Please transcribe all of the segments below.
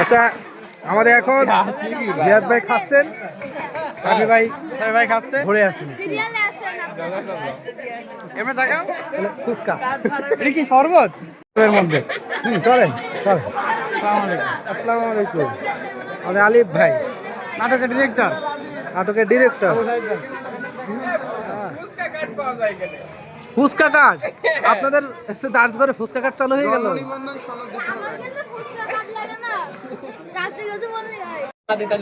আচ্ছা, আমাদের এখন জিয়াদ ভাই খাচ্ছেন, সাফি ভাই খাচ্ছে, ঘুরে আসছেন। ফুচকা এটা কি শরবত এর মধ্যে? চলেন চলেন। আসসালামু আলাইকুম। আমাদের আলিফ ভাই, নাটকের ডিরেক্টর। ফুচকা কার্ড আপনাদের দার্জ করে ফুচকা কার্ড চালু হয়ে গেল।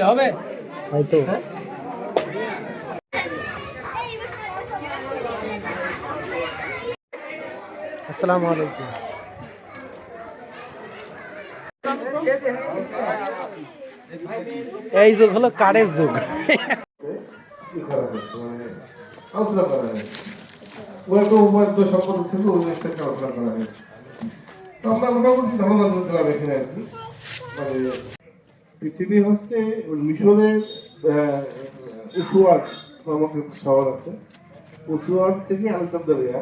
হবে হয়তো। আসসালামু আলাইকুম। এই যুগ হলো কার্ডের যুগ। পৃথিবী হচ্ছে মিশরের উসুয়াট নামক একটা শহর আছে। উসুয়াট থেকে আলেকজান্দ্রিয়া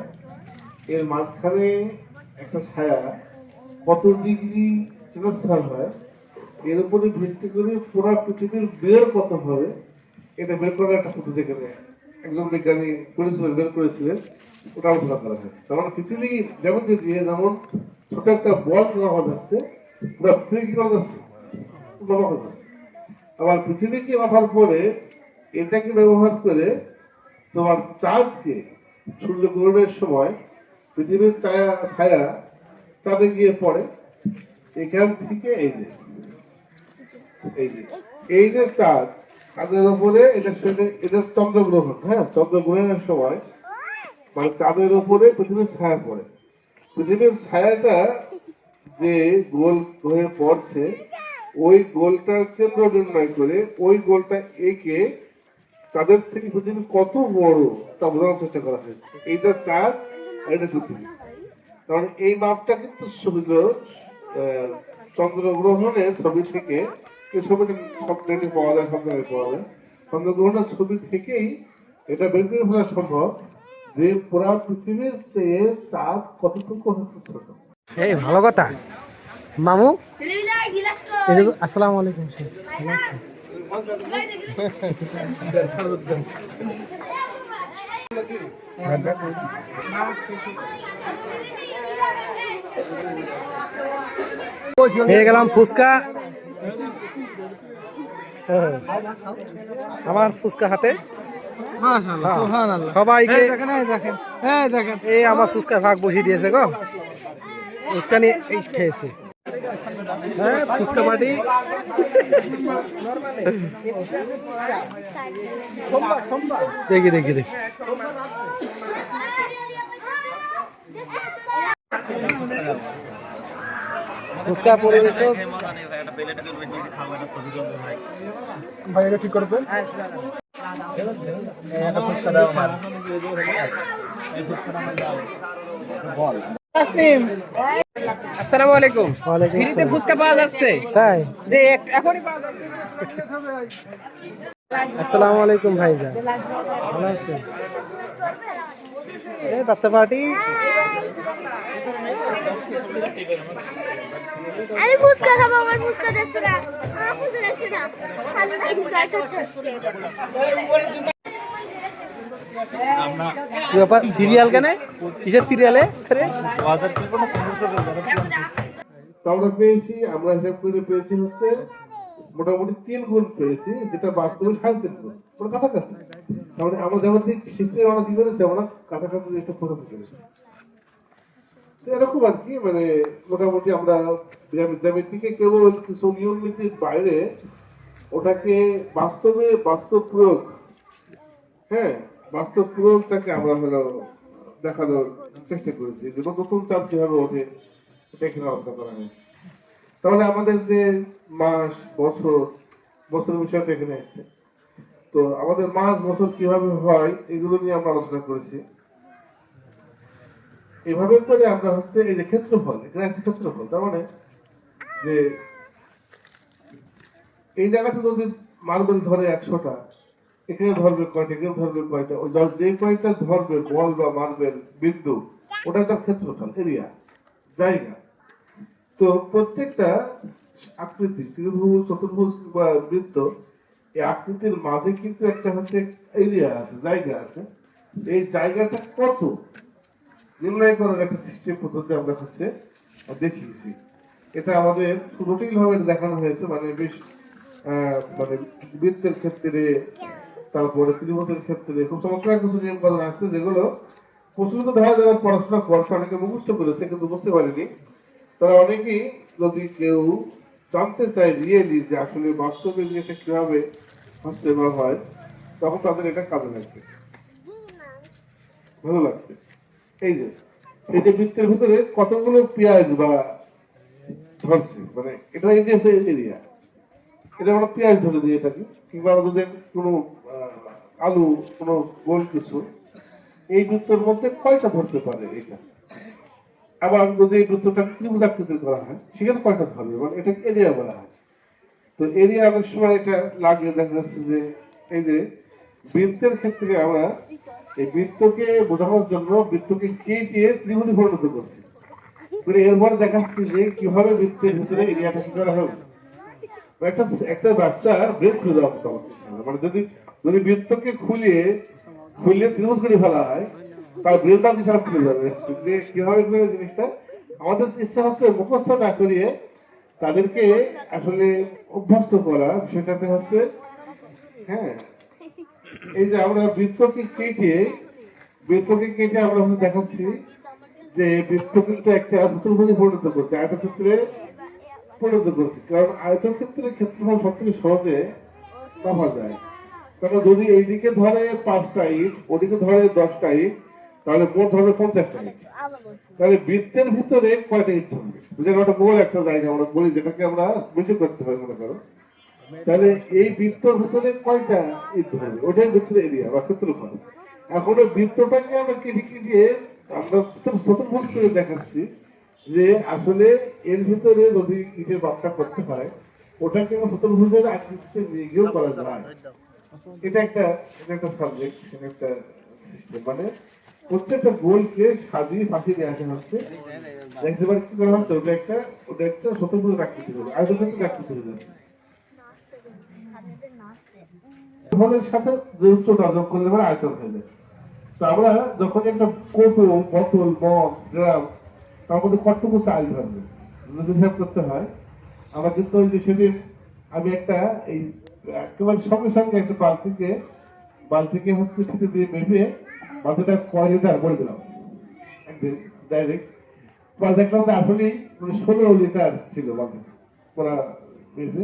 এর মাঝখানে একটা ছায়া কত ডিগ্রি ট্রান্সফার হয় এর উপরে ভিত্তি করে পুরো পৃথিবীর বের কত হবে এটা বের করার একটা পদ্ধতি এখানে একজন বিজ্ঞানী বের করেছিলেন, ওটা আলোচনা করা হয়। তার মানে পৃথিবী যেমন দিয়ে যেমন ছোট একটা বল নেওয়া যাচ্ছে, পুরো পৃথিবী কি যাচ্ছে আবার পৃথিবীকে মাথার পরে এটাকে ব্যবহার করে তোমার চাঁদকে সূর্যগ্রহণের সময় পৃথিবীর ছায়া চাঁদে গিয়ে পড়ে। এখান থেকে এই যে চাঁদ চাঁদের উপরে এটা চন্দ্রগ্রহণ, হ্যাঁ, চন্দ্রগ্রহণের সময় মানে চাঁদের উপরে পৃথিবীর ছায়া পড়ে। পৃথিবীর ছায়াটা যে গোল হয়ে পড়ছে ওই গোলটার কেন্দ্র নির্ণয় করে ওই গোলটা এঁকে তাদের থেকে পৃথিবী কত বড় তা বোঝানোর চেষ্টা করা হয়েছে। এইটা চাঁদ, এটা পৃথিবী। কারণ এই মাপটা কিন্তু চন্দ্রগ্রহণের ছবি থেকে এই ছবিটা সব জায়গায় পাওয়া যায়, সব জায়গায় পাওয়া যায়। চন্দ্রগ্রহণের ছবি থেকেই এটা বের করে ফেলা সম্ভব যে পুরা পৃথিবীর চেয়ে চাঁদ কতটুকু হচ্ছে ছোট। এই ভালো কথা মামু। আসসালামু আলাইকুম। পেয়ে গেলাম ফুচকা। আমার ফুচকা হাতে সবাইকে এই আমার ফুচকার ভাগ বসিয়ে দিয়েছে গো। ফুচকা নিয়ে এই খেয়েছে। হ্যাঁ, ফুচকা পার্টি। দেখি দেখি দেখি ফুচকা পরিবেশক ভাই, এটা ঠিক করবে। আসসালামু আলাইকুম। ফ্রিতে ফুচকা পাওয়া যাচ্ছে তাই? যে এখনই পাওয়া যাচ্ছে। আসসালামু আলাইকুম ভাইজান, ভালো আছেন? এই বাচ্চা পার্টি। আমি ফুচকা খাবো, আমার ফুচকা দিচ্ছে না, আমার ফুচকা দিচ্ছে না, খালি ফুচকা খাচ্ছে। সিরিয়াল কেন? কিসের সিরিয়ালে? আমরা পেয়েছি, আমরা হিসাব করে পেয়েছি হচ্ছে মোটামুটি 3 গুণ পেয়েছি, যেটা বাস্তবে 3.5 গুণ, মানে কাছাকাছি। তাহলে আমরা যেমন ঠিক শিখতে আমরা কি করেছি, আমরা কাছাকাছি একটা ফোকাস করেছি। এরকম আর কি, মানে মোটামুটি আমরা জ্যামিতিকে কেবল কিছু নিয়ম নীতির বাইরে ওটাকে বাস্তব প্রয়োগ, হ্যাঁ, বাস্তব প্রয়োগটাকে আমরা হলো দেখানোর চেষ্টা করেছি যে নতুন চাপ কিভাবে ওঠে এটা এখানে আলোচনা করা হয়েছে। তাহলে আমাদের যে মাস বছর বিষয়টা এখানে এসছে, তো আমাদের মাস বছর কিভাবে হয় এগুলো নিয়ে আমরা আলোচনা করেছি। এভাবে করে আমরা হচ্ছে এই যে ক্ষেত্রফল, এখানে আছে ক্ষেত্রফল, তার মানে যে এই জায়গাতে যদি মার্বেল ধরে 100টা, এখানে ধরবে কয়টা, এখানে ধরবে কয়টা, যে কয়টা ধরবে বল বা মার্বেল বিন্দু, ওটা তার ক্ষেত্রফল, এরিয়া। জায়গা। তো প্রত্যেকটা আকৃতি ত্রিভুজ, চতুর্ভুজ বা বৃত্ত, এই আকৃতির মাঝে কিন্তু একটা হচ্ছে এরিয়া আছে, জায়গা আছে। এই জায়গাটা কত নির্ণয় করার একটা সিস্টেম পদ্ধতি আমরা হচ্ছে দেখিয়েছি। এটা আমাদের জটিল ভাবে দেখানো হয়েছে, মানে বেশ মানে বৃত্তের ক্ষেত্রে, তারপরে ত্রিভুজের ক্ষেত্রে খুব চমৎকার কিছু নিয়ম কানুন আছে, যেগুলো প্রচলিত ধারা যারা পড়াশোনা করছে অনেকে মুখস্থ করেছে কিন্তু বুঝতে পারেনি। তারা অনেকেই যদি কেউ জানতে চায় রিয়েলি যে আসলে বাস্তবে এটা কিভাবে হচ্ছে বা হয়, তখন তাদের এটা কাজে লাগবে, ভালো লাগবে। এই যে এই যে বৃত্তের ভিতরে কতগুলো পেঁয়াজ বা ধরছে, মানে এটা এরিয়া, এটা আমরা পেঁয়াজ ধরে দিয়ে থাকি, কিংবা আমাদের কোনো আলু, কোনো গোল কিছু, এই বৃত্তের মধ্যে কয়টা ধরতে পারে এটা। আবার যদি এই বৃত্তটা ত্রিভুজ আকৃতির করা হয়, সেখানে কয়টা ধরবে, মানে এটাকে এরিয়া বলা হয়। তো এরিয়া অনেক সময় এটা লাগে, দেখা যাচ্ছে যে এই যে বৃত্তের ক্ষেত্রে আমরা এই বৃত্তকে বোঝানোর জন্য বৃত্তকে কেটে ত্রিভুজে পরিণত করছি, এরপরে দেখাচ্ছি যে কিভাবে বৃত্তের ভিতরে এরিয়াটা কি করা হবে। একটা একটা বাচ্চার ব্রেন খুলে দেওয়া হতো আমার সামনে। মানে যদি যদি বৃত্তকে খুলে ত্রিভুজ করে ফেলা হয়, তার ব্রেনটা কিছু খুলে যাবে। যে কিভাবে খুলে জিনিসটা আমাদের ইচ্ছা হচ্ছে মুখস্থ না করিয়ে তাদেরকে আসলে অভ্যস্ত করা, সেটাতে হচ্ছে হ্যাঁ এই যে আমরা বৃত্তকে কেটে আমরা দেখাচ্ছি যে বৃত্ত কিন্তু একটা চতুর্ভুজে পরিণত করছে, আয়তক্ষেত্রে পরিণত করছে। কারণ আয়তক্ষেত্রের ক্ষেত্রফল সব থেকে সহজে মাপা যায়। কারণ যদি এইদিকে ধরে 5টা ইট, ওদিকে ধরে 10টা ইট, তাহলে মোট ধরবে 50টা ইট। তাহলে বৃত্তের ভিতরে কয়টা ইট ধরবে, যেটা একটা গোল একটা জায়গা আমরা বলি, যেটাকে আমরা বেশি করতে পারি মনে করো, তাহলে এই বৃত্তর ভিতরে কয়টা ইট ধরবে, ওটাই ভিতরে এরিয়া বা ক্ষেত্রফল। এখন ওই বৃত্তটাকে আমরা কেটে আমরা চতুর্ভুজ করে দেখাচ্ছি যে আসলে এর ভিতরে যদি ইটের বাচ্চা করতে হয়, ওটাকে চতুর্ভুজের আকৃতিতে নিয়ে গিয়েও করা যায়। এটা একটা সাবজেক্ট, একটা সিস্টেম, মানে প্রত্যেকটা গোলকে সাজিয়ে ফাঁসিয়ে দেওয়া হচ্ছে। দেখতে পারি কি করা হচ্ছে, ওটা একটা চতুর্ভুজের আকৃতি হবে, আয়তক্ষেত্রের আকৃতি হয়ে যাচ্ছে। ফলের সাথে যে উচ্চতা যোগ করলে পরে আয়তন হয়ে যায়। তো আমরা যখন একটা কৌটো, বোতল, মগ, ড্রাম, তার মধ্যে কতটুকু চাল ধরবে যদি হিসাব করতে হয়, আমরা কিন্তু ওই যে সেদিন আমি একটা এই একেবারে সঙ্গে সঙ্গে একটা বালতিকে হচ্ছে ফিতে দিয়ে মেপে বালতিটা কয় লিটার বলে দিলাম একদিন ডাইরেক্ট। দেখলাম যে আসলেই 16 লিটার ছিল বালতি পুরা মেপে,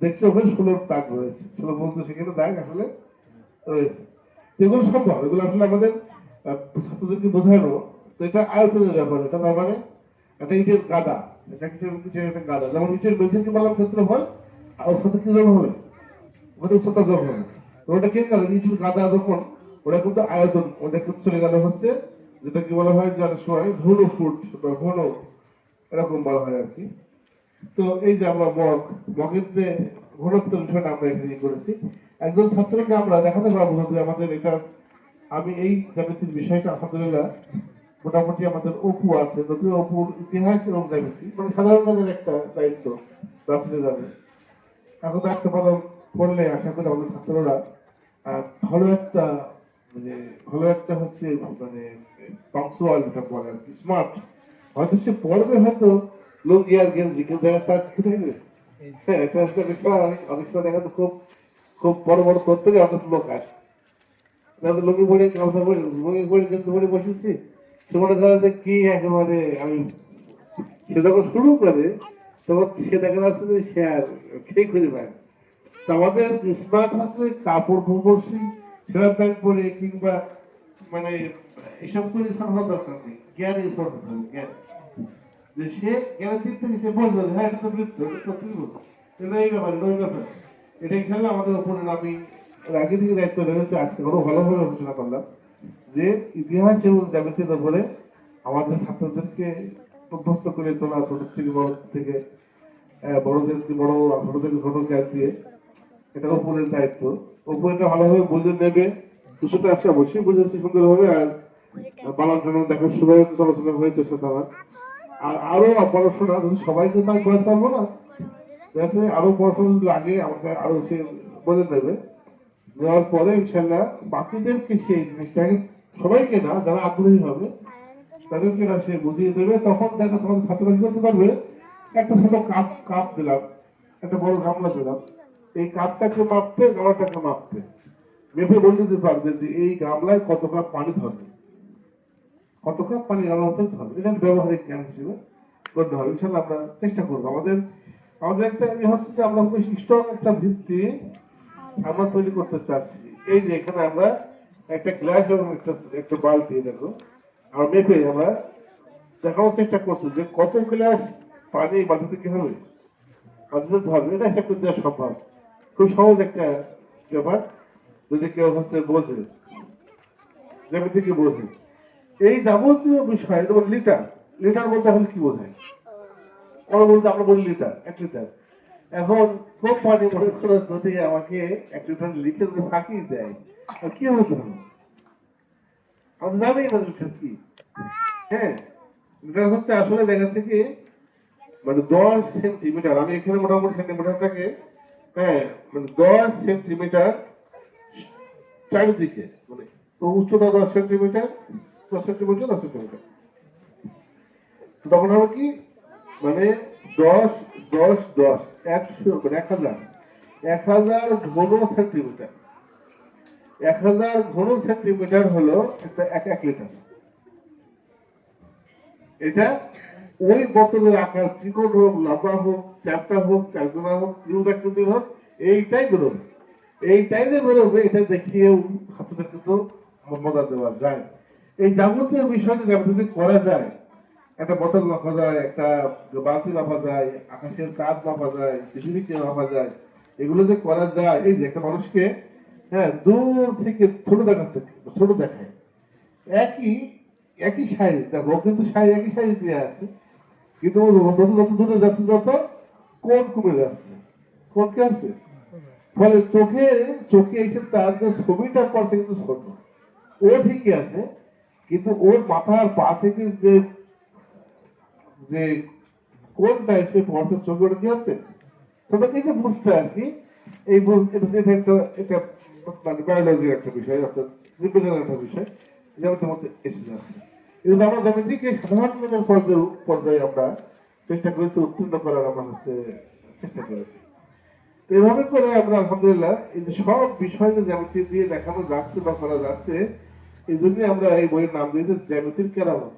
দেখছি ওখানে 16 তাক রয়েছে, 16 বলতে সেখানে দাগ আসলে রয়েছে। এগুলো সম্ভব, এগুলো আসলে আমাদের ছাত্রদেরকে বোঝানো। তো এটা আয়তনের ব্যাপার, এটা না মানে একটা ইটের গাদা, এটা ইটের একটা গাদা, যেমন ইটের মেশিনকে বললাম ক্ষেত্রফল, আর ওর সাথে কি যোগ হবে, ওটা উচ্চতা যোগ হবে। তো ওটা কি গেল ইটের গাদা যখন, ওটা কিন্তু আয়তন, ওটা কিন্তু চলে গেল হচ্ছে যেটা কি বলা হয় যে অনেক সময় ঘন ফুট বা ঘন এরকম বলা হয় আর কি। তো এই যে আমরা মগের যে ঘনত্ব বিষয়টা আমরা এখানে করেছি, একজন ছাত্রকে আমরা দেখাতে পারবো যে আমাদের এটা, আমি এই জ্যামিতির বিষয়টা আলহামদুলিল্লাহ মোটামুটি আমাদের অপু আছে, যদিও অপুর ইতিহাস এবং জ্যামিতি মানে সাধারণ কাজের একটা দায়িত্ব রাস্তায় যাবে। এখন একটা ভালো করলে আশা করি আমাদের ছাত্ররা ভালো একটা হচ্ছে মানে পাংচুয়াল, যেটা বলে আর কি, স্মার্ট হয়তো সে পড়বে, হয়তো লোক ইয়ার গেঞ্জি কিন্তু তার হ্যাঁ একটা বিষয় অনেক সময় দেখা তো খুব খুব বড় বড় করতে গেলে অনেক লোক আসে, লোকে বলে গামছা পরে লুঙ্গি পরে কিন্তু পরে বসেছি, সে মনে করে যে কি একেবারে আমি, সে যখন শুরু করে তখন সে দেখা যাচ্ছে যে সে আর খেয়ে খুঁজে পায়। তো আমাদের স্মার্ট হচ্ছে কাপড় পরছি সেরা প্যান্ট পরে কিংবা মানে এসব করে সরকার দরকার নেই, জ্ঞান এই সরকার জ্ঞান, যে সে জ্ঞানের দিক থেকে সে বলবে হ্যাঁ এটা তো বৃত্ত, এটা এই ব্যাপার ওই ব্যাপার, এটা হিসাবে আমাদের উপরে আমি আগে থেকে দায়িত্ব রয়েছে। আজকে আরো ভালোভাবে আলোচনা করলাম যে ইতিহাস এবং জ্যামিতির উপরে আমাদের ছাত্রদেরকে অভ্যস্ত করে তোলা, ছোট থেকে বড় থেকে বড়দেরকে বড়, ছোটদেরকে ছোট জ্ঞান দিয়ে, এটা উপরের দায়িত্ব। উপরে এটা ভালোভাবে বুঝে নেবে, দুশোটা একশো অবশ্যই বুঝেছি সুন্দরভাবে। আর বানার জন্য দেখার সুযোগ আলোচনা হয়েছে সাথে আমার। আর আরো পড়াশোনা যদি সবাইকে তো আমি বলে পারবো না, দেখে আরো পড়াশোনা যদি লাগে আমাকে আরো সে বলে দেবে, নেওয়ার পরে ইনশাল্লাহ বাকিদেরকে সেই জিনিসটাকে, সবাইকে না যারা আগ্রহী হবে তাদেরকে না সে বুঝিয়ে দেবে। তখন দেখা তোমাদের ছাত্ররা কি করতে পারবে, একটা ছোট কাপ কাপ দিলাম, একটা বড় গামলা দিলাম, এই কাপটাকে মাপতে গামলাটাকে মাপতে মেপে বলে দিতে পারবে যে এই গামলায় কত কাপ পানি ধরবে, কত কাপ পানি গামলা হতে ধরবে। এটা ব্যবহারিক জ্ঞান হিসেবে করতে হবে। ইনশাল্লাহ আমরা চেষ্টা করবো। আমাদের আমাদের একটা হচ্ছে যে আমরা খুব স্ট্রং একটা ভিত্তি আমরা তৈরি করতে চাচ্ছি। এই যে এখানে আমরা একটা গ্লাস এবং একটা বালতি দেখো আমরা মেপে আমরা দেখানোর চেষ্টা করছি যে কত গ্লাস পানি বালতিতে কি হবে, বালতিতে ধরবে। এটা হিসাব করে দেওয়া সম্ভব, খুব সহজ একটা ব্যাপার যদি কেউ হচ্ছে বোঝে, যেমন থেকে বোঝে। এই যাবতীয় বিষয় যেমন লিটার, লিটার বলতে হলে কি বোঝায়, বলতে আমরা বলি লিটার, 1 লিটার। এখন কোম্পানি মনে করে যদি আমাকে 1 লিটার লিখে যদি ফাঁকি দেয় কি হতে হবে, আমরা জানি না লিটার কি। হ্যাঁ, লিটার হচ্ছে আসলে দেখা যাচ্ছে কি মানে 10 সেন্টিমিটার, আমি এখানে মোটামুটি সেন্টিমিটারটাকে, হ্যাঁ মানে 10 সেন্টিমিটার চারিদিকে, মানে উচ্চতা 10 সেন্টিমিটার, 10 সেন্টিমিটার 10 সেন্টিমিটার, তখন হবে কি মানে 10 10 10 100 মানে 1000 1000 ঘন সেন্টিমিটার, 1000 ঘন সেন্টিমিটার হলো একটা 1 লিটার। এটা ওই বোতলের আকার চিকন হোক, লম্বা হোক, চ্যাপ্টা হোক, চারজনা হোক, কিউটাকৃতি হোক, এইটাই বেরোবে, এইটাই যে বেরোবে এটা দেখিয়েও হাতে কিন্তু মজা দেওয়া যায়। এই যাবতীয় বিষয়টা যদি করা যায়, একটা বোতল মাপা যায়, একটা বালতি মাপা যায়, আকাশের চাঁদ মাপা যায়, পৃথিবীকে মাপা যায়, এগুলো যে করা যায়, এই যে একটা মানুষকে হ্যাঁ দূর থেকে ছোট দেখাচ্ছে, ছোট দেখায়, একই একই সাইজ দেখো, কিন্তু সাইজ একই সাইজ দিয়ে আছে, কিন্তু যত দূরে যাচ্ছে যত কোন কমে যাচ্ছে, কোন কে আছে, ফলে চোখে চোখে এসে তার যে ছবিটা পড়ছে কিন্তু ছোট, ও ঠিকই আছে, কিন্তু ওর মাথার পা থেকে যে যে কোনটা এসে পড়ছে চোখে ওটা কি হচ্ছে ছোটকে যে বুঝতে আর কি। এই এটা মানে বায়োলজির একটা বিষয়, অর্থাৎ জীববিজ্ঞানের একটা বিষয়, যেমন মধ্যে এসে যাচ্ছে। কিন্তু আমরা জ্যামিতিকে সাধারণ পর্যায়ে আমরা চেষ্টা করেছি উত্তীর্ণ করার, আমরা হচ্ছে চেষ্টা করেছি। এভাবে করে আমরা আলহামদুলিল্লাহ এই যে সব বিষয় যে জ্যামিতি দিয়ে দেখানো যাচ্ছে বা করা যাচ্ছে, এই জন্যই আমরা এই বইয়ের নাম দিয়েছি জ্যামিতির কেরামত।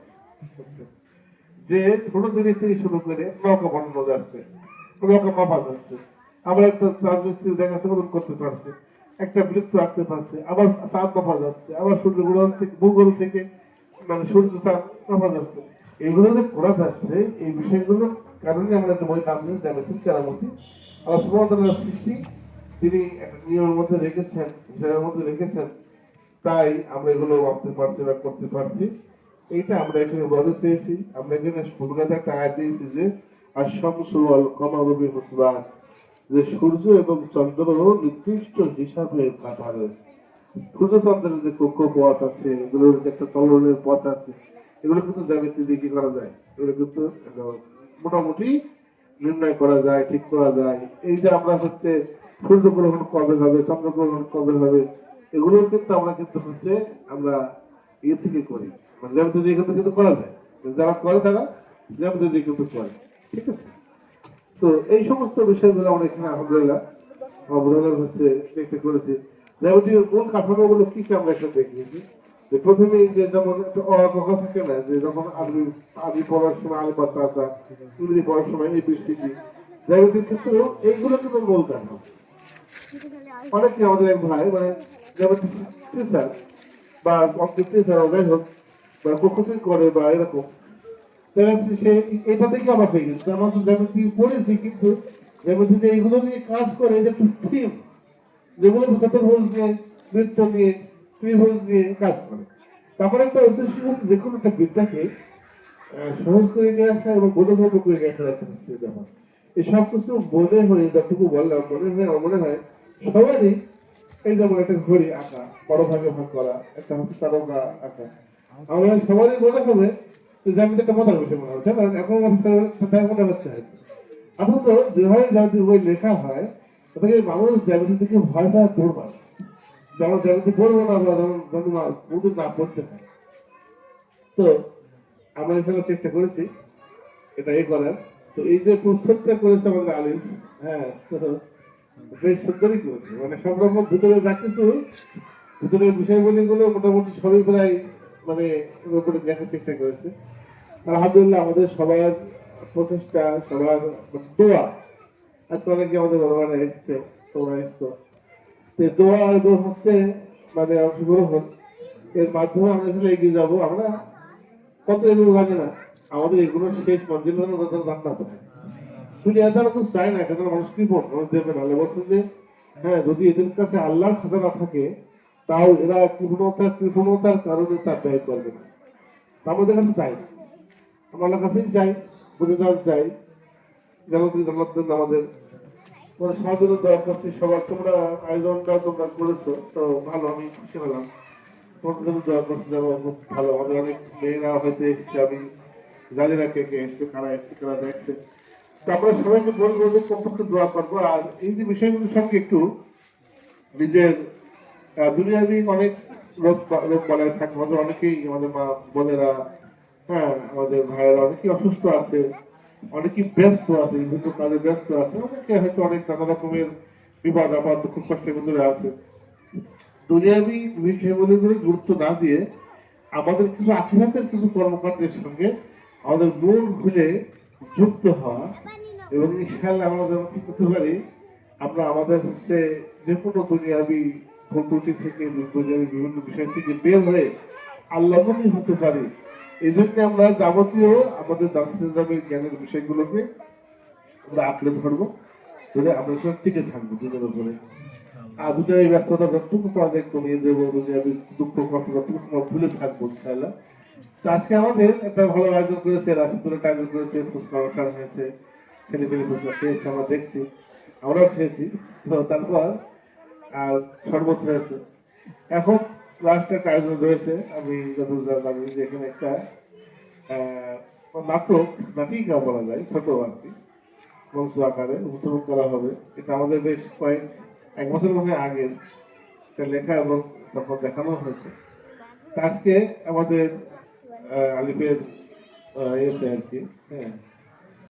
যে ছোট জিনিস থেকে শুরু করে নৌকা বানানো যাচ্ছে, নৌকা মাপা যাচ্ছে, আবার একটা রাজমিস্ত্রি দেখাচ্ছে মতন করতে পারছে, একটা বৃত্ত আঁকতে পারছে, আবার চাঁদ মাপা যাচ্ছে, আবার সূর্য গ্রহণ থেকে ভূগোল থেকে মানে সূর্য চাঁদ মাপা যাচ্ছে, এগুলো যে করা যাচ্ছে এই বিষয়গুলোর কারণে আমরা একটা বই নাম দিয়েছি জ্যামিতির কেরামতি। আল্লাহ সুবহানাহু ওয়া তাআলার সৃষ্টি তিনি একটা নিয়মের মধ্যে রেখেছেন, হিসাবের মধ্যে রেখেছেন, তাই আমরা এগুলো ভাবতে পারছি বা করতে পারছি। এইটা আমরা এখানে বলতে চেয়েছি। আমরা এখানে সুলগাতে একটা আয়াত দিয়েছি যে আশ-শামসু ওয়াল কমারু বিহুসবান, যে সূর্য এবং চন্দ্র নির্দিষ্ট হিসাবে কাটা রয়েছে। সূর্য চন্দ্রের যে কক্ষপথ আছে, এগুলোর যে একটা চলনের পথ আছে, এগুলো কিন্তু জ্যামিতি দিয়ে কি করা যায়, এগুলো কিন্তু মোটামুটি নির্ণয় করা যায়, ঠিক করা যায়। এই যে আমরা হচ্ছে সূর্য গ্রহণ কবে হবে, চন্দ্র গ্রহণ কবে হবে, এগুলো কিন্তু আমরা কিন্তু হচ্ছে আমরা ইয়ে থেকে করি, মানে জ্যামিতি দিয়ে কিন্তু করা যায়। যারা করে তারা জ্যামিতি দিয়ে কিন্তু করে, ঠিক আছে। তো এই সমস্ত বিষয়গুলো আমরা এখানে আলহামদুলিল্লাহ বোঝানোর হচ্ছে চেষ্টা করেছি। জ্যামিতির মূল কাঠামোগুলো কি কি আমরা এখানে দেখিয়েছি। যে প্রথমেই যে যেমন একটা অঙ্ক থাকে না, যে যখন আরবি পড়ার সময় আলি পাতা আসা, ইংরেজি পড়ার সময় এবিসিডি, জ্যামিতির ক্ষেত্রেও এইগুলো কিন্তু মূল কাঠামো। অনেকে আমাদের এক ভাই মানে জ্যামিতি টিচার বা অঙ্কের টিচার যাই হোক বা প্রফেসর করে বা এরকম, সে এটা থেকে আমার হয়ে গেছে, আমার তো জ্যামিতি পড়েছি, কিন্তু জ্যামিতিতে এইগুলো নিয়ে কাজ করে, যে থিম যেগুলো চতুর্ভুজ নিয়ে, বৃত্ত নিয়ে, ত্রিভুজ নিয়ে কাজ করে। তারপরে একটা উদ্দেশ্য হচ্ছে যে কোনো একটা বিদ্যাকে সহজ করে নিয়ে আসা এবং বোধগম্য করে নিয়ে আসার একটা ব্যাপার। এই সব কিছু মনে হয়ে যতটুকু বললাম, মনে হয় সবারই এই যেমন একটা ঘড়ি আঁকা, বড় ভাগে ভাগ করা, একটা হচ্ছে তারকা আঁকা, আমরা সবারই মনে হবে জ্যামিতি একটা মজার বিষয় মনে হচ্ছে না, এখন তাই মনে হচ্ছে। অথচ যেভাবে জ্যামিতি বই লেখা হয় তাতে মানুষ জ্যামিতি থেকে ভয় পায় পড়বা, যেমন জ্যামিতি পড়বো না বা যেমন না পড়তে হয়। তো আমরা এখানে চেষ্টা করেছি এটা করার। তো এই যে প্রস্তুতটা করেছে আমাদের আলিম, হ্যাঁ, তো বেশ সুন্দরই করেছে, মানে সব রকম ভিতরে যা কিছু ভিতরের বিষয়গুলি গুলো মোটামুটি সবই প্রায় মানে ওর উপরে দেখার চেষ্টা করেছে। আলহামদুলিল্লাহ আমাদের সবার প্রচেষ্টা, সবার দোয়া, আজকে অনেকে আমাদের বড় এসছে, তোমরা এসছো, দোয়া এবং হচ্ছে মানে অংশগ্রহণ, এর মাধ্যমে আমরা আসলে এগিয়ে যাবো। আমরা কত এগুলো লাগে না, আমাদের এগুলো শেষ মঞ্জিল জান্নাত। দুনিয়াতে আমরা তো চাই না, এখানে মানুষ কৃপণ, মানুষ দেবে না বলছেন যে হ্যাঁ, যদি এদের কাছে আল্লাহর খাজানা থাকে তাও এরা কৃপণতার কারণে তা ব্যয় করবে না। আমাদের কাছে চাই, আমার কাছেই চাই, বুঝে দেওয়ার চাই, যেন তুমি জান্নাত দেন আমাদের। মানে সবার জন্য দোয়া করছি, সবার তোমরা আয়োজনটা তোমরা করেছো, তো ভালো, আমি খুশি হলাম। তোমাদের জন্য দোয়া করছি, যেমন খুব ভালো। আমাদের অনেক মেয়েরা হয়তো এসছে, আমি জানি না কে কে এসছে, কারা এসছে, কারা দেখছে। তো আমরা সবাইকে বলবো যে কমপক্ষে দোয়া করবো। আর এই যে বিষয়গুলোর সঙ্গে একটু নিজের দুনিয়াবি অনেক রোগ বালায় থাকে, আমাদের অনেকেই, আমাদের মা বোনেরা, হ্যাঁ, আমাদের ভাইয়েরা অনেকেই অসুস্থ আছে, অনেকেই ব্যস্ত আছে, বিভিন্ন কাজে ব্যস্ত আছে, অনেকে হয়তো অনেক নানা রকমের বিপদ আপদ দুঃখ কষ্টের ভিতরে আছে। দুনিয়াবি বিষয়গুলি গুরুত্ব না দিয়ে আমাদের কিছু আখিরাতের কিছু কর্মকাণ্ডের সঙ্গে আমাদের মন খুলে যুক্ত হওয়া, এবং ইনশাআল্লাহ আমরা যেন কি করতে পারি, আমরা আমাদের হচ্ছে যে কোনো দুনিয়াবি ভুল ত্রুটি থেকে, দুনিয়াবি বিভিন্ন বিষয় থেকে বের হয়ে আল্লাহমুখী হতে পারি। এই জন্য আমরা যাবতীয় আমাদের দার্শনিক জ্ঞানের বিষয়গুলোকে আমরা আঁকড়ে ধরবো, ধরে আমরা সব টিকে থাকবো দুজনের উপরে। আর দুজনের এই ব্যস্ততা যতটুকু পাওয়া যায় কমিয়ে দেবো, দুনিয়াবি দুঃখ কষ্ট যতটুকু আমরা ভুলে থাকবো ইনশাআল্লাহ। তো আজকে আমাদের একটা ভালো আয়োজন করেছে, রাশিদুলের আয়োজন করেছে, ফুচকা অনুষ্ঠান হয়েছে, ছেলে পেলে ফুচকা খেয়েছে, আমরা দেখছি, আমরাও খেয়েছি। তো তারপর আর শরবত হয়েছে। এখন লাস্ট একটা আয়োজন রয়েছে, আমি যতদূর জানি যে এখানে একটা নাটক, নাটিকা বলা যায়, ছোট আর কি, মঞ্চ আকারে উপস্থাপন করা হবে। এটা আমাদের বেশ এক বছর মনে আগের একটা লেখা এবং তখন দেখানো হয়েছে। আজকে আমাদের আলিফের ইয়েতে আর কি, হ্যাঁ,